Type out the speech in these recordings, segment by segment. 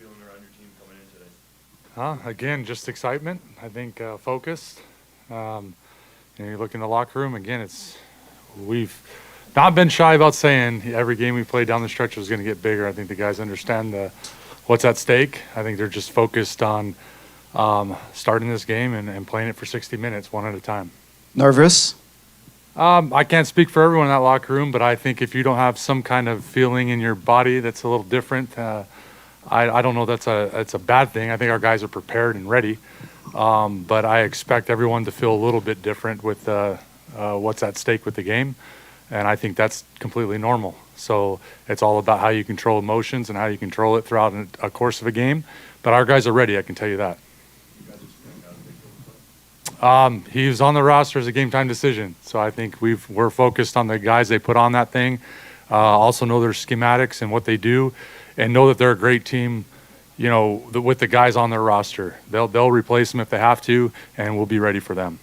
feeling around your team coming in today? Again, just excitement. I think focused. You look in the locker room again. We've not been shy about saying every game we play down the stretch was going to get bigger. I think the guys understand what's at stake. I think they're just focused on starting this game and playing it for 60 minutes, one at a time. Nervous? I can't speak for everyone in that locker room, but I think if you don't have some kind of feeling in your body that's a little different, I don't know that's a bad thing. I think our guys are prepared and ready, but I expect everyone to feel a little bit different with what's at stake with the game, and I think that's completely normal. So it's all about how you control emotions and how you control it throughout a course of a game, but our guys are ready, I can tell you that. He was on the roster as a game-time decision, so I think we're focused on the guys they put on that thing. Also know their schematics and what they do, and know that they're a great team. With the guys on their roster, they'll replace them if they have to, and we'll be ready for them.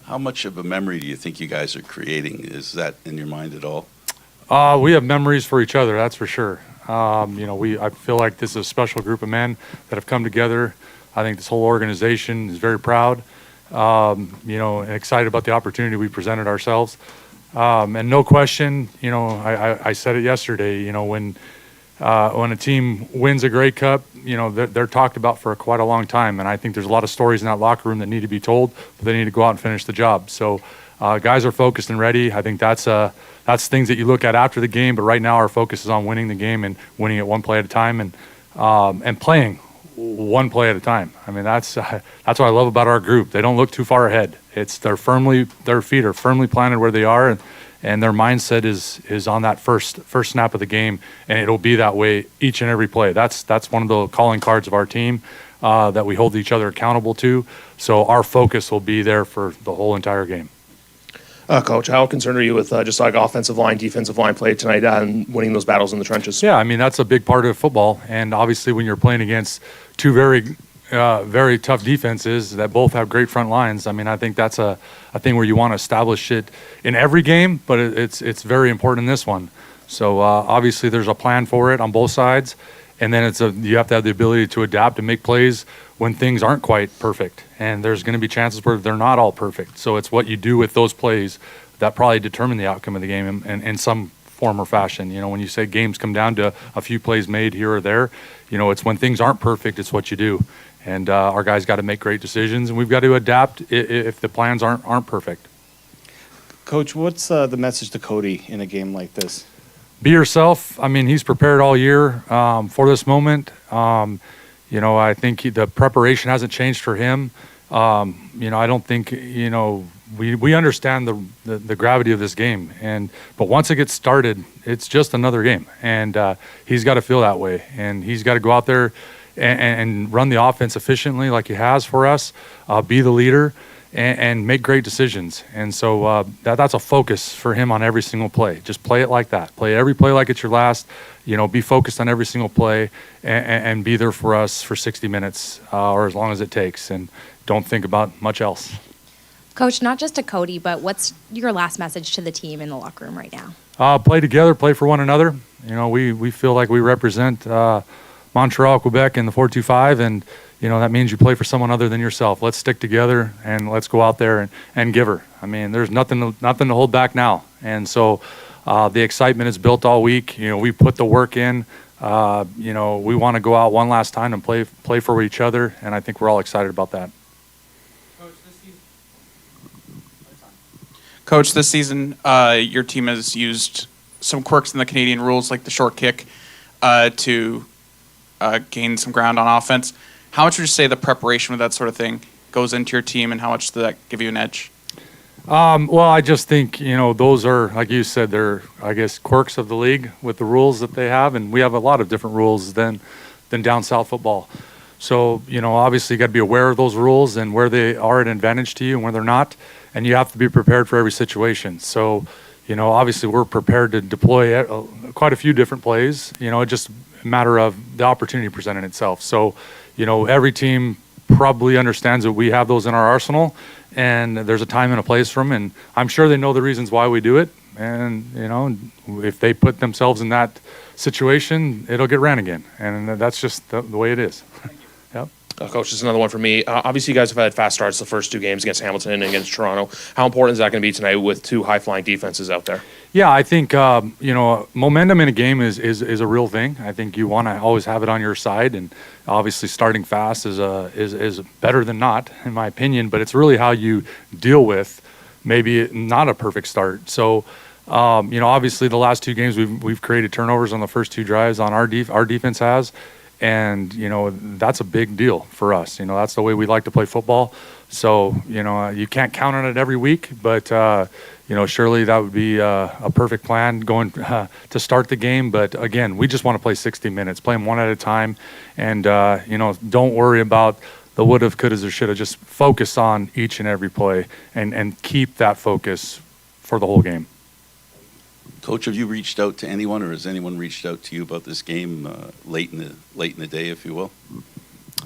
How much of a memory do you think you guys are creating? Is that in your mind at all? We have memories for each other, that's for sure. I feel like this is a special group of men that have come together. I think this whole organization is very proud, and excited about the opportunity we presented ourselves. And no question, I said it yesterday, when a team wins a Grey Cup, they're talked about for quite a long time. And I think there's a lot of stories in that locker room that need to be told, but they need to go out and finish the job. So guys are focused and ready. I think that's things that you look at after the game, but right now our focus is on winning the game and winning it one play at a time and playing one play at a time. I mean, that's what I love about our group. They don't look too far ahead. Their feet are firmly planted where they are, and their mindset is on that first snap of the game, and it'll be that way each and every play. That's one of the calling cards of our team that we hold each other accountable to. So our focus will be there for the whole entire game. Coach, how concerned are you with just like offensive line, defensive line play tonight and winning those battles in the trenches? Yeah, I mean, that's a big part of football. And obviously when you're playing against two very tough defenses that both have great front lines, I mean, I think that's a thing where you want to establish it in every game, but it's very important in this one. So obviously there's a plan for it on both sides. And then you have to have the ability to adapt and make plays when things aren't quite perfect. And there's going to be chances where they're not all perfect. So it's what you do with those plays that probably determine the outcome of the game in some form or fashion. When you say games come down to a few plays made here or there, it's when things aren't perfect, it's what you do. And our guys got to make great decisions, and we've got to adapt if the plans aren't perfect. Coach, what's the message to Cody in a game like this? Be yourself. I mean, he's prepared all year for this moment. I think the preparation hasn't changed for him. I don't think, we understand the gravity of this game. But once it gets started, it's just another game. And he's got to feel that way. And he's got to go out there and run the offense efficiently like he has for us, be the leader, and make great decisions. And so that's a focus for him on every single play. Just play it like that. Play every play like it's your last. Be focused on every single play and be there for us for 60 minutes or as long as it takes. And don't think about much else. Coach, not just to Cody, but what's your last message to the team in the locker room right now? Play together, play for one another. We feel like we represent Montreal, Quebec in the 4-2-5, and that means you play for someone other than yourself. Let's stick together and let's go out there and give her. I mean, there's nothing to hold back now. And so the excitement is built all week. We put the work in. We want to go out one last time and play for each other, and I think we're all excited about that. Coach, this season your team has used some quirks in the Canadian rules, like the short kick, to gain some ground on offense. How much would you say the preparation with that sort of thing goes into your team, and how much does that give you an edge? Well, I just think, those are, like you said, they're, I guess, quirks of the league with the rules that they have, and we have a lot of different rules than down south football. So, obviously you got to be aware of those rules and where they are an advantage to you and where they're not, and you have to be prepared for every situation. So, obviously we're prepared to deploy quite a few different plays. It's just a matter of the opportunity presenting itself. So, every team probably understands that we have those in our arsenal, and there's a time and a place for them, and I'm sure they know the reasons why we do it, And, you know, if they put themselves in that situation, it'll get ran again. And that's just the way it is. Yep. Coach, just another one for me. Obviously, you guys have had fast starts the first 2 games against Hamilton and against Toronto. How important is that going to be tonight with 2 high-flying defenses out there? Yeah, I think you know, momentum in a game is a real thing. I think you want to always have it on your side, and obviously starting fast is better than not, in my opinion. But it's really how you deal with maybe not a perfect start. So you know, obviously the last 2 games we've created turnovers on the first 2 drives on our defense has. And, you know, that's a big deal for us. You know, that's the way we like to play football. So, you know, you can't count on it every week, but, you know, surely that would be a perfect plan going to start the game. But, again, we just want to play 60 minutes, play them one at a time. And, you know, don't worry about the would have, could have, or should have. Just focus on each and every play and keep that focus for the whole game. Coach, have you reached out to anyone, or has anyone reached out to you about this game late in the day, if you will?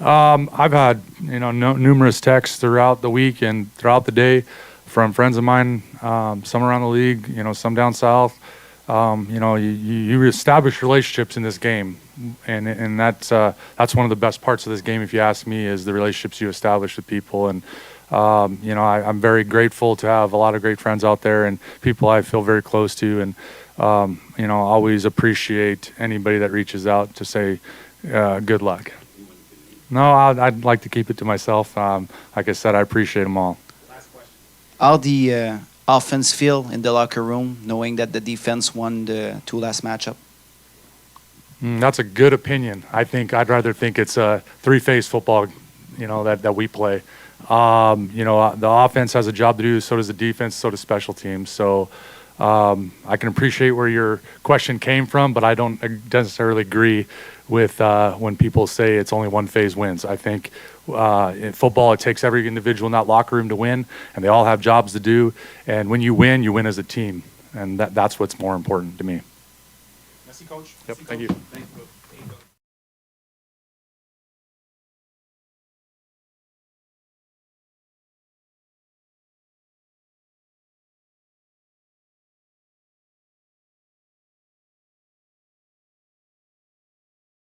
I've had, you know, numerous texts throughout the week and throughout the day from friends of mine, some around the league, you know, some down south. You know, you establish relationships in this game, and that's one of the best parts of this game, if you ask me, is the relationships you establish with people. And you know, I'm very grateful to have a lot of great friends out there and people I feel very close to, and you know, always appreciate anybody that reaches out to say good luck. No, I'd like to keep it to myself. Like I said, I appreciate them all. How the offense feel in the locker room, knowing that the defense won the 2 last matchup? That's a good opinion. I'd rather think it's a 3-phase football, you know, that we play. You know, the offense has a job to do, so does the defense, so does special teams. So I can appreciate where your question came from, but I don't necessarily agree with when people say it's only 1-phase wins. I think in football, it takes every individual in that locker room to win, and they all have jobs to do. And when you win as a team, and that's what's more important to me. Merci, Coach. Yep, Merci, thank Coach. you.